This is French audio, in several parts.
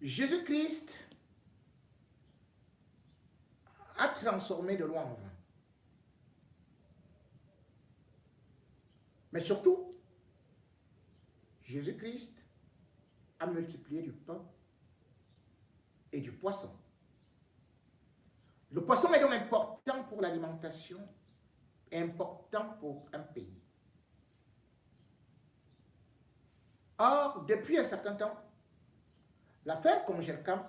Jésus-Christ a transformé de l'eau en vin. Mais surtout, Jésus-Christ a multiplié du pain et du poisson. Le poisson est donc important pour l'alimentation, important pour un pays. Or, depuis un certain temps, l'affaire Congelcam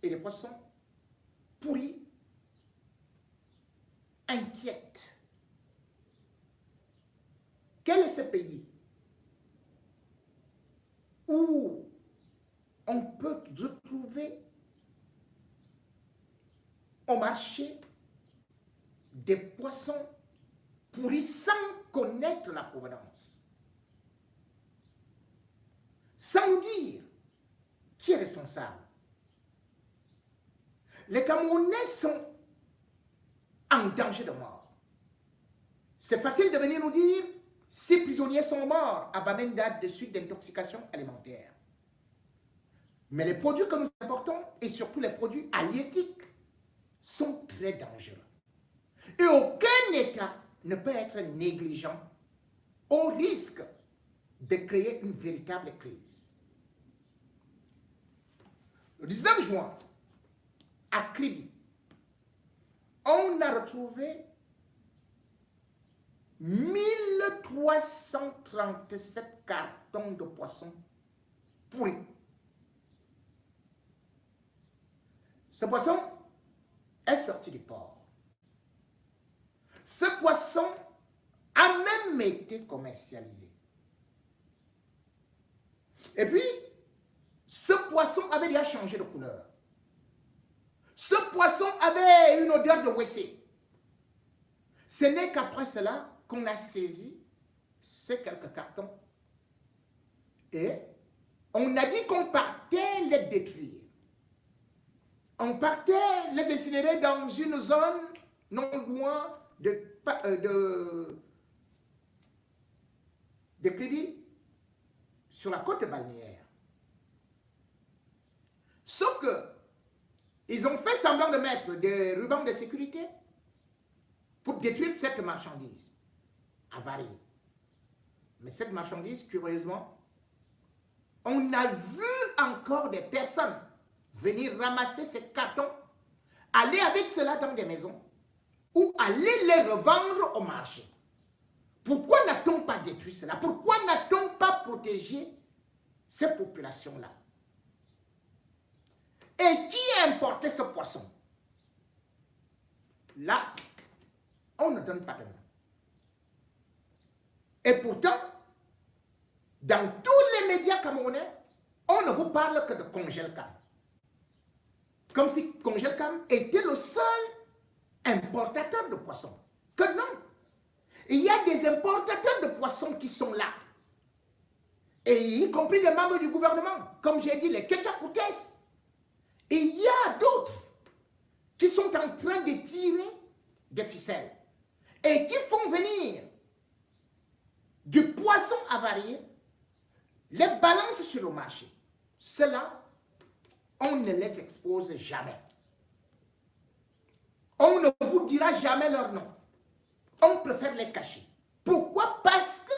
et les poissons pourris inquiète. Quel est ce pays où on peut retrouver au marché des poissons pourris sans connaître la provenance, sans dire qui est responsable? Les Camerounais sont en danger de mort. C'est facile de venir nous dire 6 prisonniers sont morts à Bamenda de suite d'intoxication alimentaire. Mais les produits que nous importons, et surtout les produits halieutiques, sont très dangereux. Et aucun État ne peut être négligent au risque de créer une véritable crise. Le 19 juin, à Kribi, on a retrouvé 1337 cartons de poissons pourris. Ce poisson est sorti du port. Ce poisson a même été commercialisé. Et puis, ce poisson avait déjà changé de couleur. Ce poisson avait une odeur de WC. Ce n'est qu'après cela qu'on a saisi ces quelques cartons. Et on a dit qu'on partait les détruire. On partait les incinérer dans une zone non loin de Kribi, sur la côte balnéaire. Sauf que ils ont fait semblant de mettre des rubans de sécurité pour détruire cette marchandise avariée. Mais cette marchandise, curieusement, on a vu encore des personnes venir ramasser ces cartons, aller avec cela dans des maisons ou aller les revendre au marché. Pourquoi n'a-t-on pas détruit cela? Pourquoi n'a-t-on pas protégé ces populations-là? Et qui a importé ce poisson? Là, on ne donne pas de nom. Et pourtant, dans tous les médias camerounais, on ne vous parle que de Congelcam. Comme si Congelcam était le seul importateur de poissons. Que non. Il y a des importateurs de poissons qui sont là. Et y compris des membres du gouvernement. Comme j'ai dit, les Ketchakoutes. Et il y a d'autres qui sont en train de tirer des ficelles. Et qui font venir du poisson avarié, les balances sur le marché. Cela, on ne les expose jamais. On ne vous dira jamais leur nom. On préfère les cacher. Pourquoi? Parce que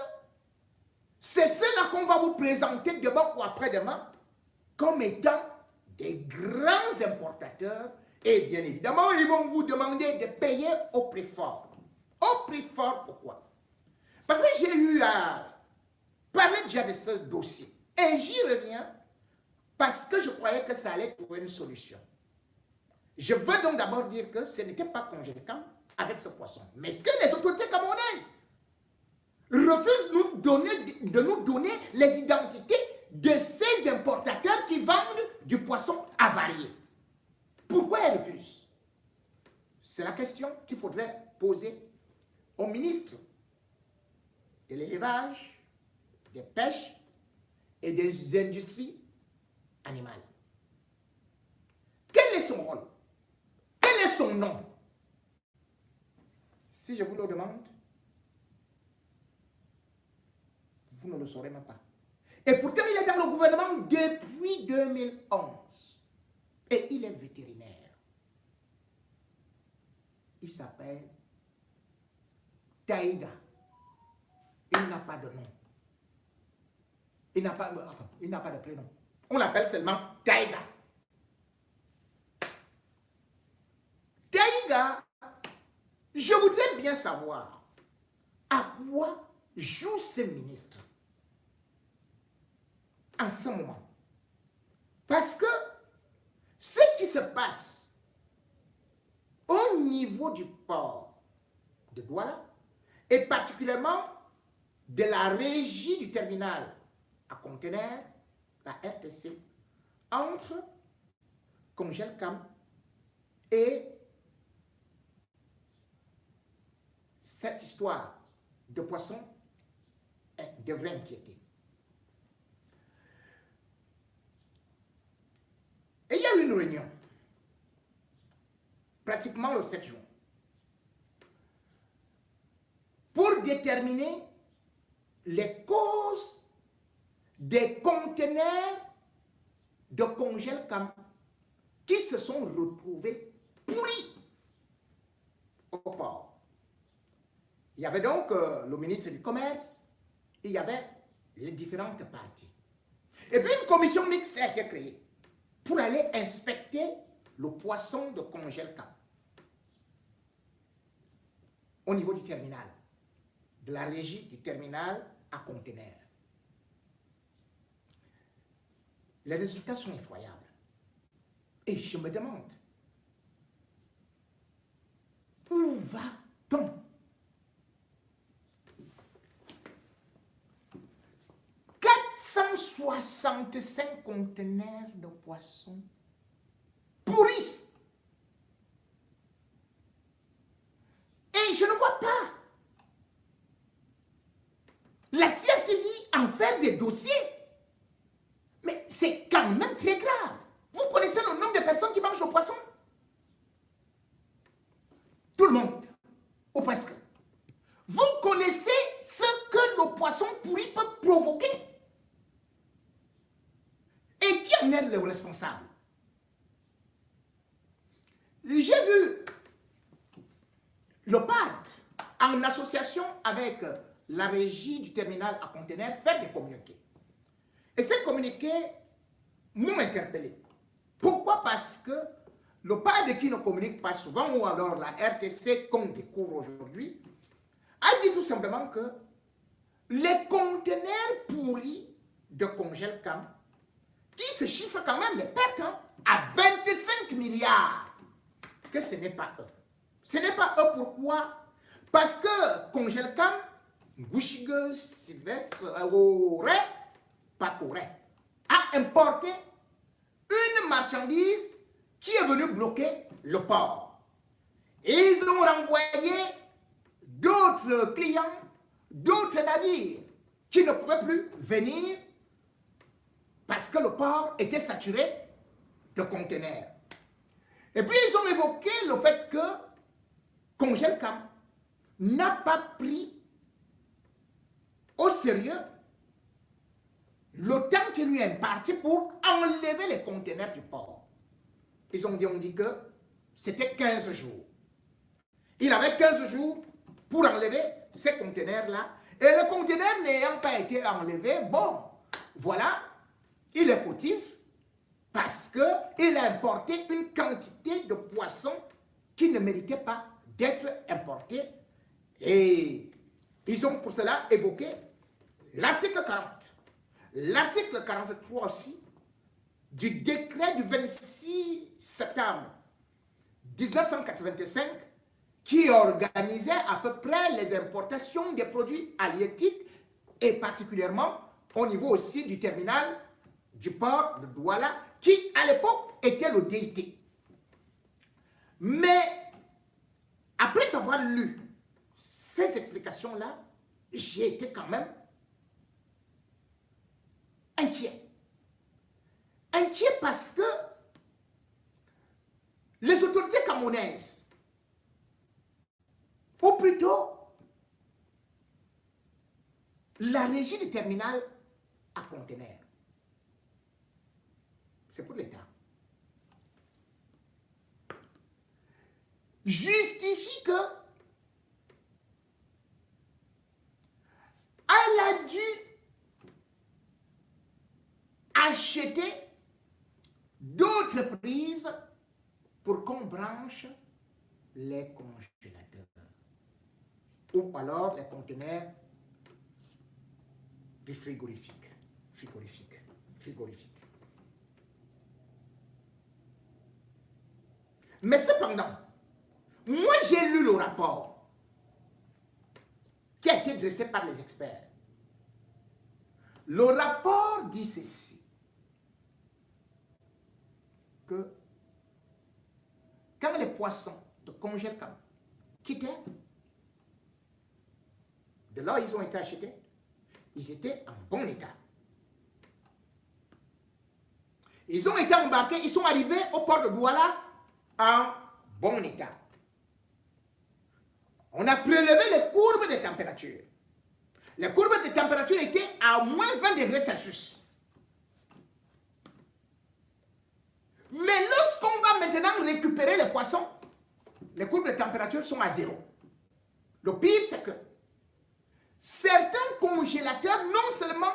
c'est cela qu'on va vous présenter demain ou après-demain comme étant des grands importateurs. Et bien évidemment, ils vont vous demander de payer au prix fort. Au prix fort, pourquoi? Parce que j'ai eu à parler déjà de ce dossier. Et j'y reviens parce que je croyais que ça allait trouver une solution. Je veux donc d'abord dire que ce n'était pas Congelcam avec ce poisson, mais que les autorités camerounaises refusent de nous donner les identités de ces importateurs qui vendent du poisson avarié. Pourquoi elles refusent? C'est la question qu'il faudrait poser au ministre de l'élevage, des pêches et des industries animales. Quel est son rôle? Quel est son nom? Si je vous le demande, vous ne le saurez même pas. Et pourtant, il est dans le gouvernement depuis 2011. Et il est vétérinaire. Il s'appelle Taïga. Il n'a pas de nom. Il n'a pas de prénom. On l'appelle seulement Taïga. Taïga, je voudrais bien savoir à quoi jouent ces ministres en ce moment. Parce que ce qui se passe au niveau du port de Douala, et particulièrement de la régie du terminal à conteneurs, la RTC, entre Congelcam et cette histoire de poissons devrait inquiéter. Et il y a eu une réunion, pratiquement le 7 juin, pour déterminer les causes des conteneurs de Congelcam qui se sont retrouvés pourris au port. Il y avait donc le ministre du Commerce, il y avait les différentes parties. Et puis une commission mixte a été créée pour aller inspecter le poisson de Congelcam au niveau du terminal, de la régie du terminal à conteneurs. Les résultats sont effroyables. Et je me demande, où va-t-on? « 465 conteneurs de poissons pourris. Et je ne vois pas la CRTV en faire des dossiers. Mais c'est quand même très grave. Vous connaissez le nombre de personnes qui mangent le poisson? Tout le monde, ou presque. Vous connaissez ce que le poisson pourri peut provoquer? Et qui en est le responsable? J'ai vu le PAD, en association avec la régie du terminal à conteneurs, faire des communiqués. Et ces communiqués m'ont interpellé. Pourquoi? Parce que le PAD qui ne communique pas souvent, ou alors la RTC qu'on découvre aujourd'hui, a dit tout simplement que les conteneurs pourris de Congelcam, qui se chiffrent quand même les pertes à 25 milliards, que ce n'est pas eux. Ce n'est pas eux, pourquoi? Parce que Congelcam, Gouchigue, Sylvestre, Auray, pas Corée, a importé une marchandise qui est venue bloquer le port. Et ils ont renvoyé d'autres clients, d'autres navires qui ne pouvaient plus venir parce que le port était saturé de conteneurs. Et puis ils ont évoqué le fait que Congelcam n'a pas pris au sérieux le temps qui lui est imparti pour enlever les conteneurs du port. Ils ont dit que c'était 15 jours. Il avait 15 jours pour enlever ces conteneurs-là. Et le conteneur n'ayant pas été enlevé, bon, voilà, il est fautif parce qu'il a importé une quantité de poissons qui ne méritait pas d'être importé. Et ils ont pour cela évoqué l'article 40. L'article 43 aussi du décret du 26 septembre 1985 qui organisait à peu près les importations des produits halieutiques et particulièrement au niveau aussi du terminal du port de Douala qui à l'époque était le DIT. Mais après avoir lu ces explications-là, j'ai été quand même inquiet. Inquiet parce que les autorités camerounaises, ou plutôt la régie du terminal à conteneur. C'est pour l'État. Justifie que elle a dû acheter d'autres prises pour qu'on branche les congélateurs ou alors les conteneurs du frigorifique. Mais cependant, moi j'ai lu le rapport qui a été dressé par les experts. Le rapport dit ceci, que quand les poissons de congèlement quittaient, de là où ils ont été achetés, ils étaient en bon état. Ils ont été embarqués, ils sont arrivés au port de Douala en bon état. On a prélevé les courbes de température. Les courbes de température étaient à moins 20 degrés Celsius. Mais lorsqu'on va maintenant récupérer les poissons, les courbes de température sont à zéro. Le pire, c'est que certains congélateurs, non seulement,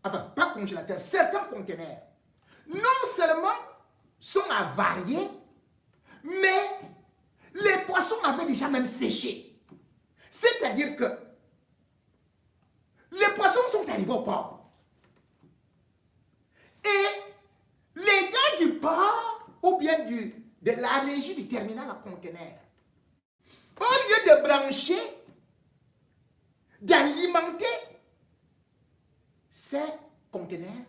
enfin, pas congélateurs, certains conteneurs, non seulement sont avariés, mais les poissons avaient déjà même séché. C'est-à-dire que les poissons sont arrivés au port. Et les gars du port, ou bien de la régie du terminal à conteneurs, au lieu de brancher, d'alimenter ces conteneurs,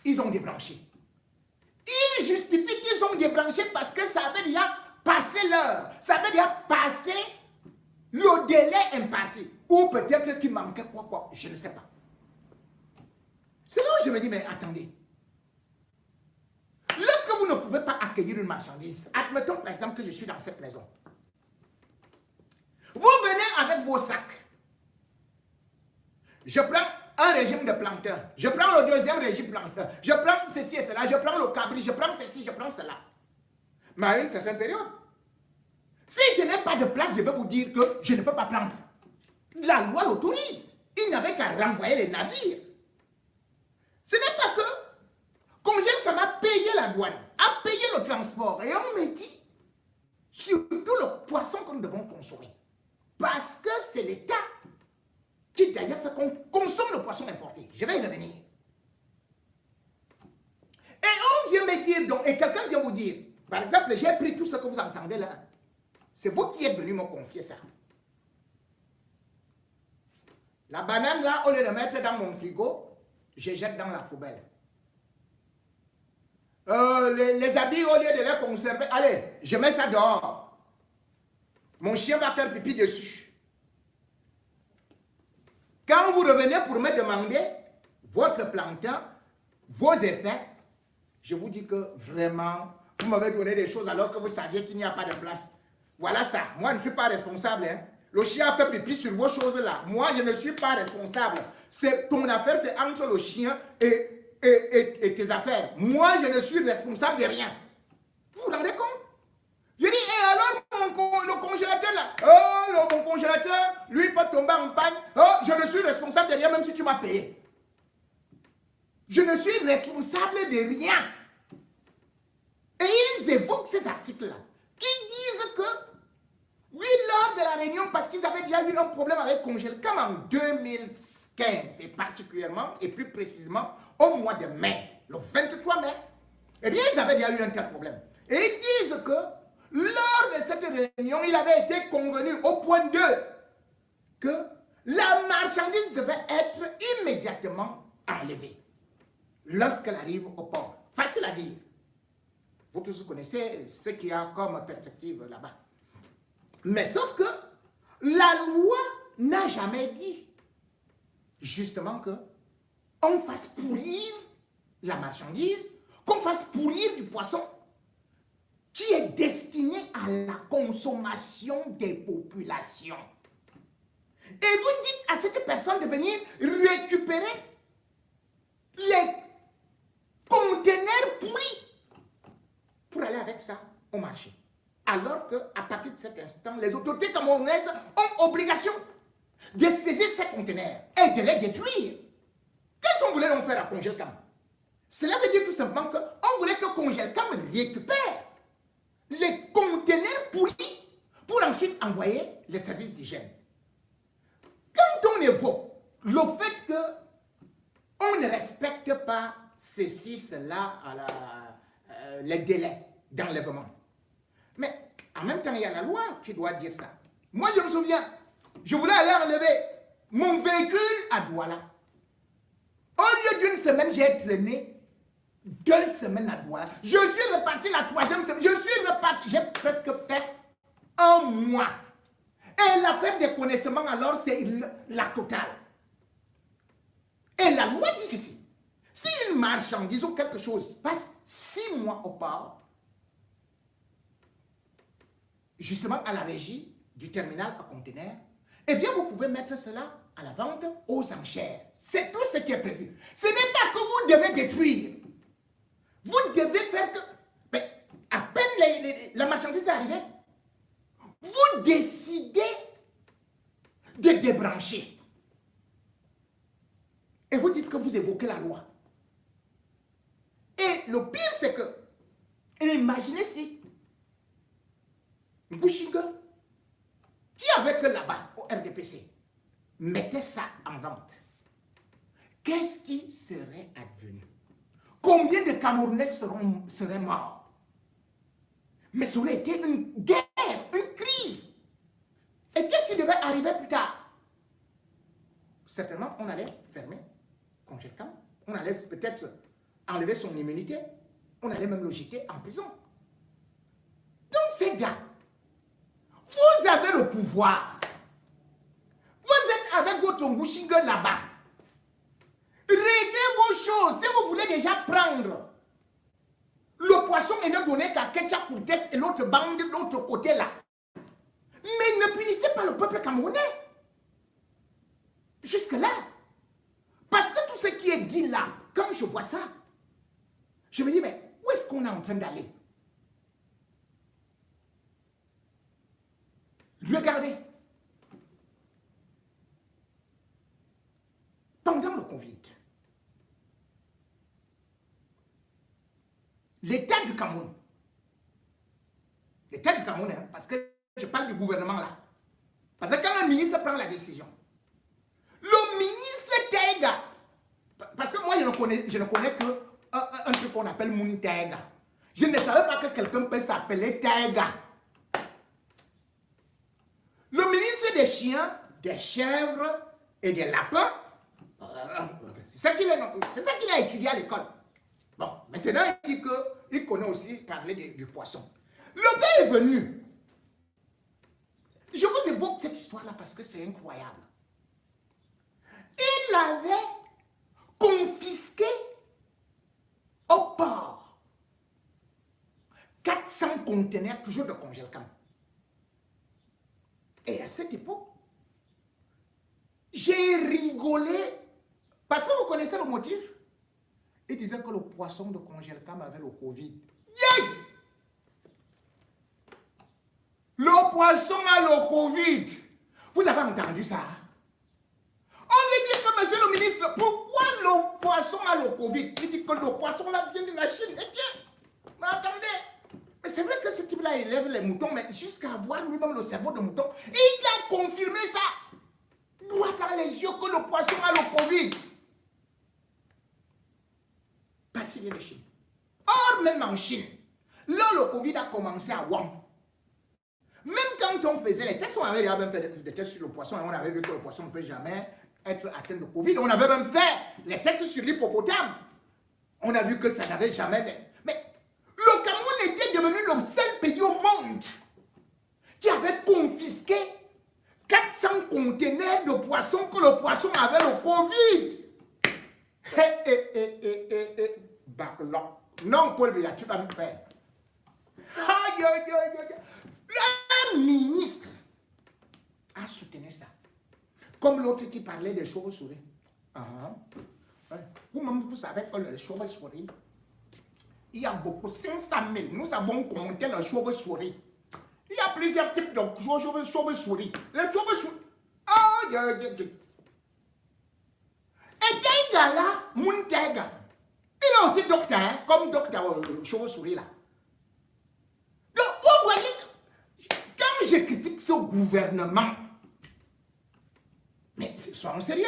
ils ont débranché. Ils justifient qu'ils ont débranché parce que ça avait déjà passé l'heure, ça avait déjà passé le délai imparti. Ou peut-être qu'il manquait quoi, je ne sais pas. C'est là où je me dis, mais attendez. Lorsque vous ne pouvez pas accueillir une marchandise, admettons par exemple que je suis dans cette maison. Vous venez avec vos sacs. Je prends un régime de plancton. Je prends le deuxième régime plancton. Je prends ceci et cela. Je prends le cabri. Je prends ceci, je prends cela. Mais à une certaine période, si je n'ai pas de place, je vais vous dire que je ne peux pas prendre. La loi l'autorise. Il n'avait qu'à renvoyer les navires. Ce n'est pas que Congèlement a payé la douane, a payé le transport. Et on me dit, surtout le poisson que nous devons consommer. Parce que c'est l'État qui d'ailleurs fait qu'on consomme le poisson importé. Je vais y revenir. Et on vient me dire, donc, et quelqu'un vient vous dire, par exemple, j'ai pris tout ce que vous entendez là. C'est vous qui êtes venu me confier ça. La banane là, au lieu de mettre dans mon frigo, je jette dans la poubelle. Les habits, au lieu de les conserver, allez, je mets ça dehors. Mon chien va faire pipi dessus. Quand vous revenez pour me demander votre plancton, vos effets, je vous dis que vraiment, vous m'avez donné des choses alors que vous saviez qu'il n'y a pas de place. Voilà ça. Moi, je ne suis pas responsable. Hein. Le chien a fait pipi sur vos choses là. Moi, je ne suis pas responsable. C'est ton affaire, c'est entre le chien et tes affaires. Moi, je ne suis responsable de rien. Vous vous rendez compte? Je dis, et alors, le congélateur là, oh, mon congélateur, lui peut tomber en panne. Oh, je ne suis responsable de rien, même si tu m'as payé. Je ne suis responsable de rien. Et ils évoquent ces articles-là, qui disent que, oui, lors de la réunion, parce qu'ils avaient déjà eu un problème avec congélateur, comme en 2015, et particulièrement, et plus précisément, au mois de mai, le 23 mai, eh bien, ils avaient déjà eu un tel problème. Et ils disent que, lors de cette réunion, il avait été convenu au point 2 que la marchandise devait être immédiatement enlevée lorsqu'elle arrive au port. Facile à dire. Vous tous connaissez ce qu'il y a comme perspective là-bas. Mais sauf que la loi n'a jamais dit justement que on fasse pourrir la marchandise, qu'on fasse pourrir du poisson qui est destiné à la consommation des populations. Et vous dites à cette personne de venir récupérer les conteneurs pourris pour aller avec ça au marché. Alors qu'à partir de cet instant, les autorités camerounaises ont obligation de saisir ces conteneurs et de les détruire. Qu'est-ce qu'on voulait donc faire à Congelcam? Cela veut dire tout simplement qu'on voulait que Congelcam récupère les conteneurs pourris pour ensuite envoyer les services d'hygiène. Quand on évoque le fait qu'on ne respecte pas ceci, cela, les délais d'enlèvement, mais en même temps, il y a la loi qui doit dire ça. Moi, je me souviens, je voulais aller enlever mon véhicule à Douala. Au lieu d'une semaine, j'ai traîné 2 semaines à Douala. Je suis reparti la 3e semaine. Je suis reparti. J'ai presque fait 1 mois. Et l'affaire des connaissements, alors, c'est la totale. Et la loi dit ceci. Si une marchandise ou quelque chose passe 6 mois au port, justement à la régie du terminal à conteneurs, eh bien, vous pouvez mettre cela à la vente aux enchères. C'est tout ce qui est prévu. Ce n'est pas que vous devez détruire. Vous devez faire que... Mais à peine la marchandise est arrivée, vous décidez de débrancher. Et vous dites que vous évoquez la loi. Et le pire, c'est que, imaginez si Ngushinga, qui avait que là-bas au RDPC, mettait ça en vente, qu'est-ce qui serait advenu? Combien de Camerounais seraient morts? Mais ça aurait été une guerre, une crise. Et qu'est-ce qui devait arriver plus tard? Certainement, on allait fermer Congelcam. On allait peut-être enlever son immunité. On allait même le jeter en prison. Donc ces gars, vous avez le pouvoir. Vous êtes avec votre Ngushinga là-bas. Réglez vos choses. Si vous voulez déjà prendre le poisson et ne donner qu'à Ketcha Kourdes et l'autre bande de l'autre côté là. Mais ne punissez pas le peuple camerounais. Jusque-là. Parce que tout ce qui est dit là, quand je vois ça, je me dis, mais où est-ce qu'on est en train d'aller? Regardez. Pendant le Covid, l'État du Cameroun, hein, parce que je parle du gouvernement là, parce que quand un ministre prend la décision, le ministre Taïga, parce que moi je ne connais que un truc qu'on appelle Mouni Taïga. Je ne savais pas que quelqu'un peut s'appeler Taïga. Le ministre des chiens, des chèvres et des lapins, c'est ça qu'il a étudié à l'école. Bon, maintenant il dit qu'il connaît aussi parler du poisson. Le gars est venu. Je vous évoque cette histoire-là parce que c'est incroyable. Il avait confisqué au port 400 conteneurs toujours de Congelcam. Et à cette époque, j'ai rigolé parce que vous connaissez le motif. Il disait que le poisson de Congelcam avait le Covid. Yeah! Le poisson a le Covid. Vous avez entendu ça? On veut dire que, monsieur le ministre, pourquoi le poisson a le Covid? Il dit que le poisson là vient de la Chine. Mais attendez. Mais c'est vrai que ce type-là élève les moutons, mais jusqu'à avoir lui-même le cerveau de mouton, il a confirmé ça. Droit dans les yeux que le poisson a le Covid. Parce qu'il vient de Chine. Or, même en Chine, là, le Covid a commencé à Wuhan. Même quand on faisait les tests, on avait déjà même fait des tests sur le poisson et on avait vu que le poisson ne peut jamais être atteint de Covid. On avait même fait les tests sur l'hippopotame. On a vu que ça n'avait jamais... Mais le Cameroun était devenu le seul pays au monde qui avait confisqué 400 conteneurs de poissons que le poisson avait le Covid. Non, Paul Biya, tu vas me faire. Le ministre a soutenu ça. Comme l'autre qui parlait des chauves-souris. Vous-même, vous savez que les chauves-souris, il y a beaucoup, 500 000. Nous avons compté les chauves-souris. Il y a plusieurs types de chauves-souris. Les chauves-souris. Et Taiga là, mon Taiga, il est aussi docteur, hein, comme docteur chauve-souris là. Donc, vous voyez, quand je critique ce gouvernement, mais soyons sérieux.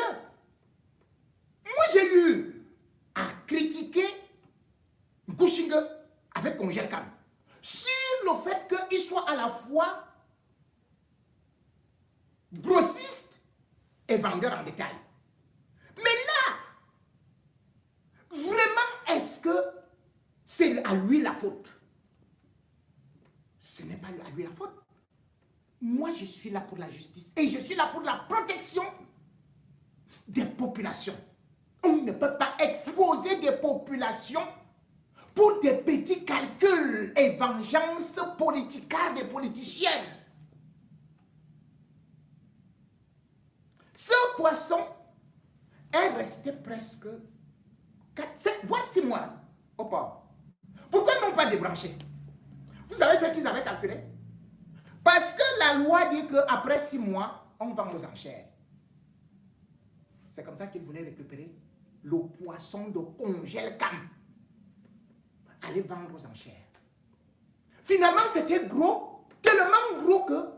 Moi, j'ai eu à critiquer Gouchingue avec Congelcam sur le fait qu'il soit à la fois grossiste et vendeur en détail. Mais là, vraiment, est-ce que c'est à lui la faute? Ce n'est pas à lui la faute. Moi, je suis là pour la justice et je suis là pour la protection des populations. On ne peut pas exposer des populations pour des petits calculs et vengeances politicards des politiciennes. Ce poisson est resté presque 4, 7, voire 6 mois au port. Pourquoi ils n'ont pas débranché? Vous savez ce qu'ils avaient calculé? Parce que la loi dit qu'après 6 mois, on vend aux enchères. C'est comme ça qu'ils voulaient récupérer le poisson de Congelcam. Aller vendre aux enchères. Finalement, c'était gros, tellement gros que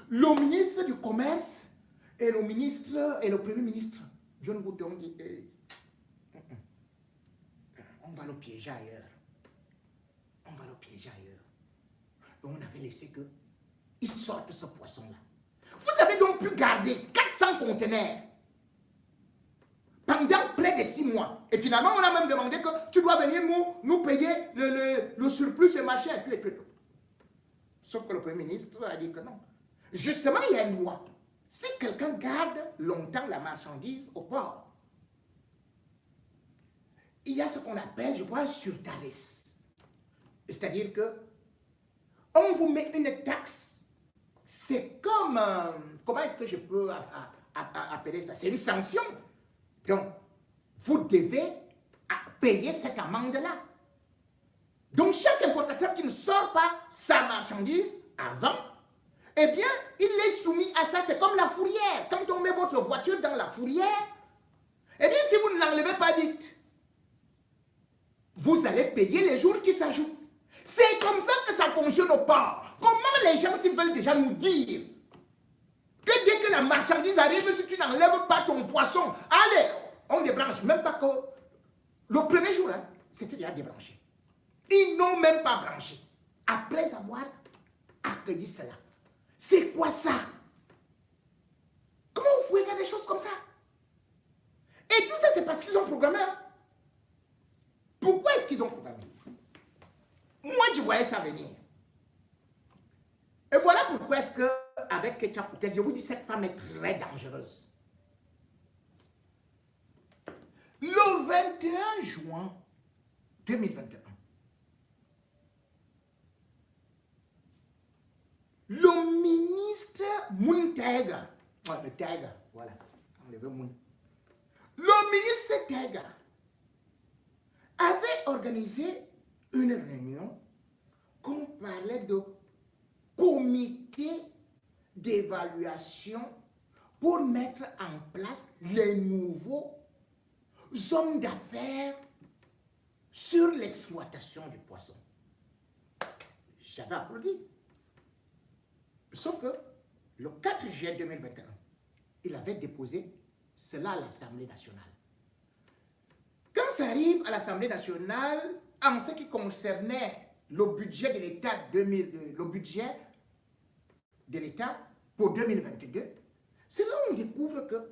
le ministre du Commerce et le ministre et le Premier ministre, John Wood, ont dit on va le piéger ailleurs. On va le piéger ailleurs. Et on avait laissé qu'il sorte ce poisson-là. Vous avez donc pu garder 400 conteneurs pendant près de 6 mois. Et finalement, on a même demandé que tu dois venir nous payer le surplus et machin. Et tout. Sauf que le Premier ministre a dit que non. Justement, il y a une loi. Si quelqu'un garde longtemps la marchandise au port, il y a ce qu'on appelle, je crois, surtaris. C'est-à-dire que on vous met une taxe. C'est comme, comment est-ce que je peux appeler ça? C'est une sanction. Donc, vous devez payer cette amende-là. Donc, chaque importateur qui ne sort pas sa marchandise avant, eh bien, il est soumis à ça. C'est comme la fourrière. Quand on met votre voiture dans la fourrière, eh bien, si vous ne l'enlevez pas vite, vous allez payer les jours qui s'ajoutent. C'est comme ça que ça fonctionne au port. Comment les gens s'ils veulent déjà nous dire que dès que la marchandise arrive, si tu n'enlèves pas ton poisson, allez, on débranche. Même pas que le premier jour, hein, c'était déjà débranché. Ils n'ont même pas branché. Après avoir accueilli cela. C'est quoi ça? Comment vous pouvez faire des choses comme ça? Et tout ça, c'est parce qu'ils ont programmé. Hein? Pourquoi est-ce qu'ils ont programmé? Moi, je voyais ça venir. Et voilà pourquoi est-ce que, avec Ketchup, je vous dis, cette femme est très dangereuse. Le 21 juin 2021, le ministre Muntega, voilà, enlevez Moun. Le ministre Tega avait organisé une réunion qu'on parlait de comité d'évaluation pour mettre en place les nouveaux hommes d'affaires sur l'exploitation du poisson. J'avais applaudi. Sauf que le 4 juillet 2021, il avait déposé cela à l'Assemblée nationale. Quand ça arrive à l'Assemblée nationale, en ce qui concernait le budget de l'État, pour 2022, c'est là où on découvre que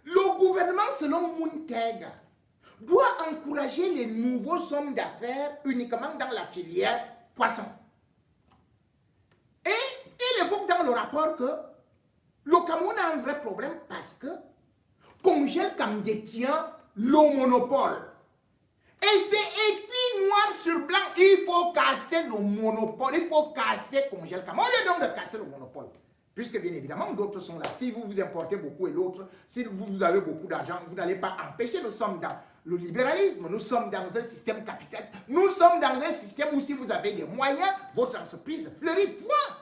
le gouvernement, selon Muntega, doit encourager les nouveaux hommes d'affaires uniquement dans la filière poisson. Et il évoque dans le rapport que le Cameroun a un vrai problème parce que Congelcam détient le monopole. Et c'est écrit noir sur blanc, il faut casser le monopole, il faut casser Congelcam. Au lieu donc de casser le monopole, Puisque bien évidemment, d'autres sont là. Si vous vous importez beaucoup et l'autre, si vous avez beaucoup d'argent, vous n'allez pas empêcher. Nous sommes dans le libéralisme, nous sommes dans un système capitaliste, nous sommes dans un système où si vous avez des moyens, votre entreprise fleurit. Point.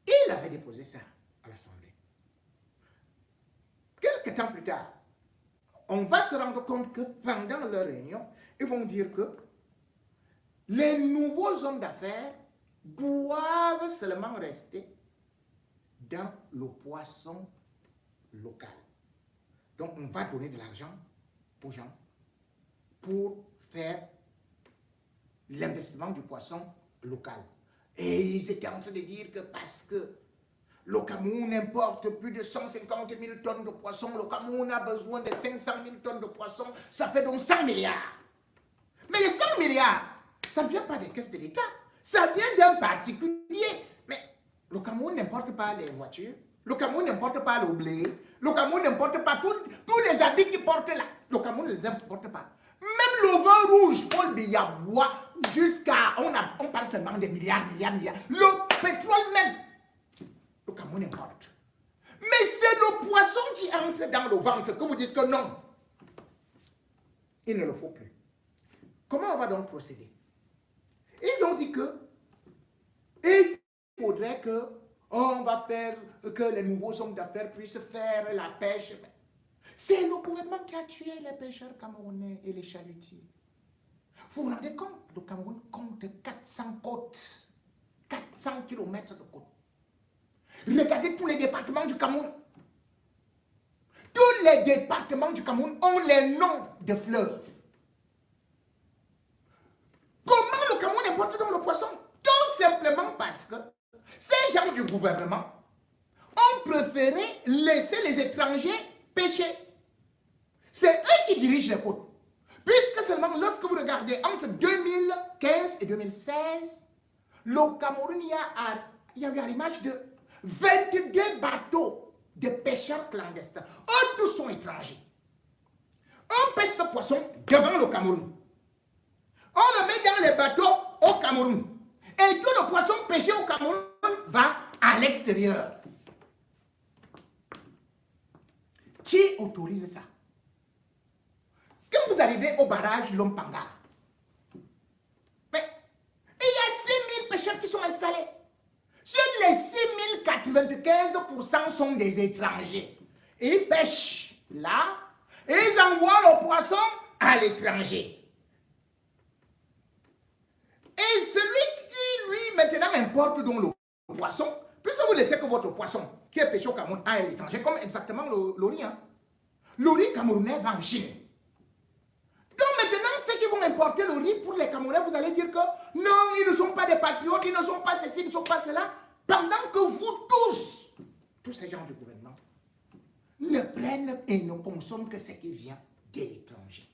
Il avait déposé ça à l'Assemblée. Quelques temps plus tard, on va se rendre compte que pendant leur réunion, ils vont dire que les nouveaux hommes d'affaires doivent seulement rester dans le poisson local. Donc, on va donner de l'argent aux gens pour faire l'investissement du poisson local. Et ils étaient en train de dire que parce que le Cameroun importe plus de 150 000 tonnes de poissons, le Cameroun a besoin de 500 000 tonnes de poissons, ça fait donc 100 milliards. Mais les 100 milliards, ça ne vient pas des caisses de l'État, ça vient d'un particulier. Mais le Cameroun n'importe pas les voitures, le Cameroun n'importe pas le blé, le Cameroun n'importe pas tous les habits qu'ils portent là, le Cameroun ne les importe pas. Même le vin rouge, Paul Biya boit jusqu'à, on parle seulement des milliards. Le pétrole même, le Cameroun importe. Mais c'est le poisson qui entre dans le ventre que vous dites que non. Il ne le faut plus. Comment on va donc procéder? Ils ont dit que il faudrait que on va faire que les nouveaux hommes d'affaires puissent faire la pêche. C'est le gouvernement qui a tué les pêcheurs camerounais et les chalutiers. Vous vous rendez compte? Le Cameroun compte 400 côtes, 400 kilomètres de côtes. Regardez tous les départements du Cameroun. Tous les départements du Cameroun ont les noms de fleuves. Comment le Cameroun importe donc le poisson? Tout simplement parce que ces gens du gouvernement ont préféré laisser les étrangers pêcher. C'est eux qui dirigent les côtes. Puisque seulement lorsque vous regardez entre 2015 et 2016, le Cameroun, il y a eu à l'image de 22 bateaux de pêcheurs clandestins. Eux tous sont étrangers. On pêche ce poisson devant le Cameroun. On le met dans les bateaux au Cameroun. Et tout le poisson pêché au Cameroun va à l'extérieur. Qui autorise ça? Quand vous arrivez au barrage Lompanga, il y a 6000 pêcheurs qui sont installés. Sur les 6000, 95% sont des étrangers. Ils pêchent là, et ils envoient le poisson à l'étranger. Et celui qui, lui, maintenant importe donc le poisson, puisque vous laissez que votre poisson qui est pêché au Cameroun à l'étranger, comme exactement le riz. Hein. Le riz camerounais va en Chine. Donc maintenant, ceux qui vont importer le riz pour les Camerounais, vous allez dire que non, ils ne sont pas des patriotes, ils ne sont pas ceci, ils ne sont pas cela. Pendant que vous tous ces gens du gouvernement, ne prennent et ne consomment que ce qui vient de l'étranger.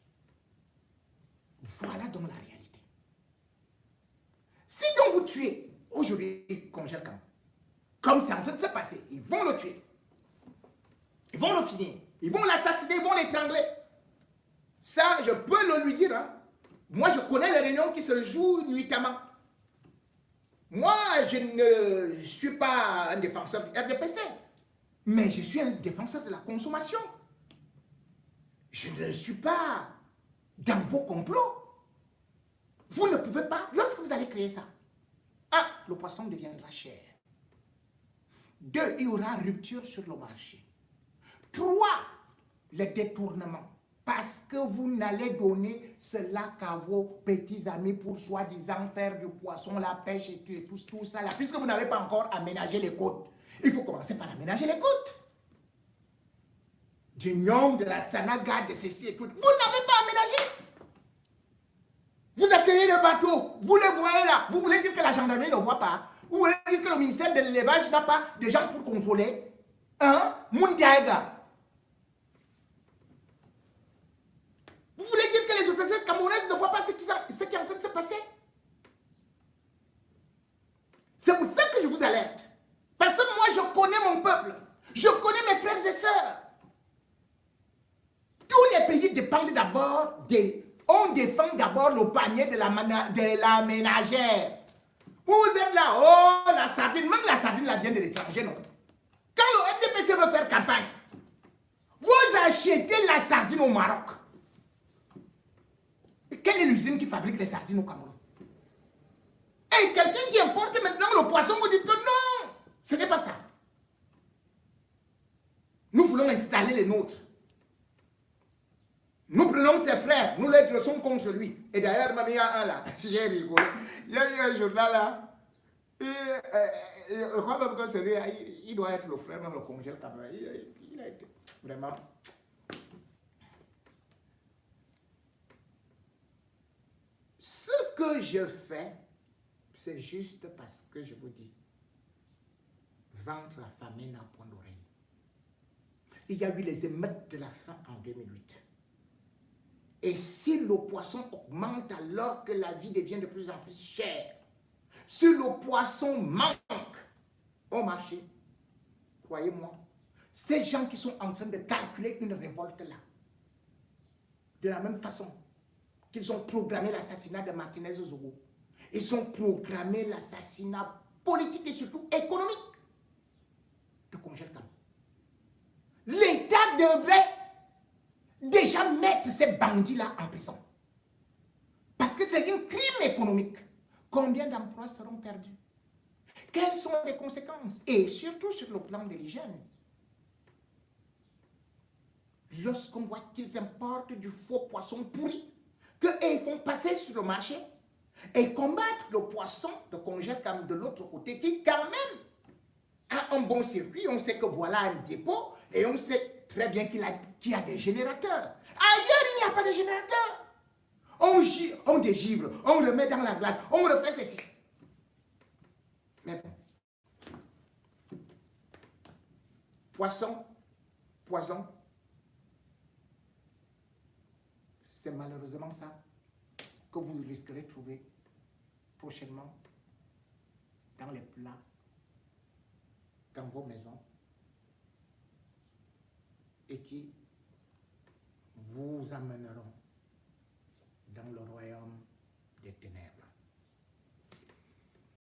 Voilà donc la réalité. Si donc vous tuez, aujourd'hui, ils congèlent comme c'est en train de se passer, ils vont le tuer. Ils vont le finir. Ils vont l'assassiner, ils vont l'étrangler. Ça, je peux le lui dire. Hein. Moi, je connais les réunions qui se jouent nuitamment. Moi, je ne suis pas un défenseur du RDPC, mais je suis un défenseur de la consommation. Je ne suis pas dans vos complots. Vous ne pouvez pas, lorsque vous allez créer ça, 1, le poisson deviendra cher. 2, il y aura rupture sur le marché. 3, le détournement. Parce que vous n'allez donner cela qu'à vos petits amis pour soi-disant faire du poisson, la pêche et tout ça là. Puisque vous n'avez pas encore aménagé les côtes. Il faut commencer par aménager les côtes. Du Nyong, de la Sanaga, de ceci et tout. Vous n'avez pas aménagé. Vous accueillez le bateau. Vous le voyez là. Vous voulez dire que la gendarmerie ne voit pas. Vous voulez dire que le ministère de l'élevage n'a pas de gens pour contrôler. Hein? Mundiaga. Vous voulez dire que les autorités camerounaises ne voient pas ce qui est en train de se passer? C'est pour ça que je vous alerte. Parce que moi, je connais mon peuple. Je connais mes frères et sœurs. Tous les pays dépendent d'abord on défend d'abord le panier de la ménagère. Vous êtes là, oh, la sardine, même la sardine, la vient de l'étranger, non? Quand le FDPC veut faire campagne, vous achetez la sardine au Maroc. Quelle est l'usine qui fabrique les sardines au Cameroun? Et quelqu'un qui importe maintenant le poisson, vous dites que non, ce n'est pas ça. Nous voulons installer les nôtres. Nous prenons ses frères, nous les dressons contre lui. Et d'ailleurs, il y a un là, j'ai rigolé. Il y a eu un journal là. Je crois même que celui-là, il doit être le frère, même le congé Cameroun. Il a été vraiment. Ce que je fais, c'est juste parce que je vous dis, ventre affamé n'a point d'oreille. Il y a eu les émeutes de la faim en 2008. Et si le poisson augmente alors que la vie devient de plus en plus chère, si le poisson manque au marché, croyez-moi, ces gens qui sont en train de calculer une révolte là, de la même façon qu'ils ont programmé l'assassinat de Martinez Zogo, ils ont programmé l'assassinat politique et surtout économique de Congel Cameroun. L'État devrait déjà mettre ces bandits-là en prison. Parce que c'est un crime économique. Combien d'emplois seront perdus? Quelles sont les conséquences? Et surtout sur le plan de l'hygiène. Lorsqu'on voit qu'ils importent du faux poisson pourri, qu'ils font passer sur le marché et combattre le poisson de congèle comme de l'autre côté qui quand même a un bon circuit. On sait que voilà un dépôt et on sait très bien qu'il y a des générateurs. Ailleurs, il n'y a pas de générateur. On dégivre, on le met dans la glace, on refait ceci. Mais bon. Poisson, poison, c'est malheureusement ça que vous risquerez de trouver prochainement dans les plats, dans vos maisons, et qui vous amèneront dans le royaume des ténèbres.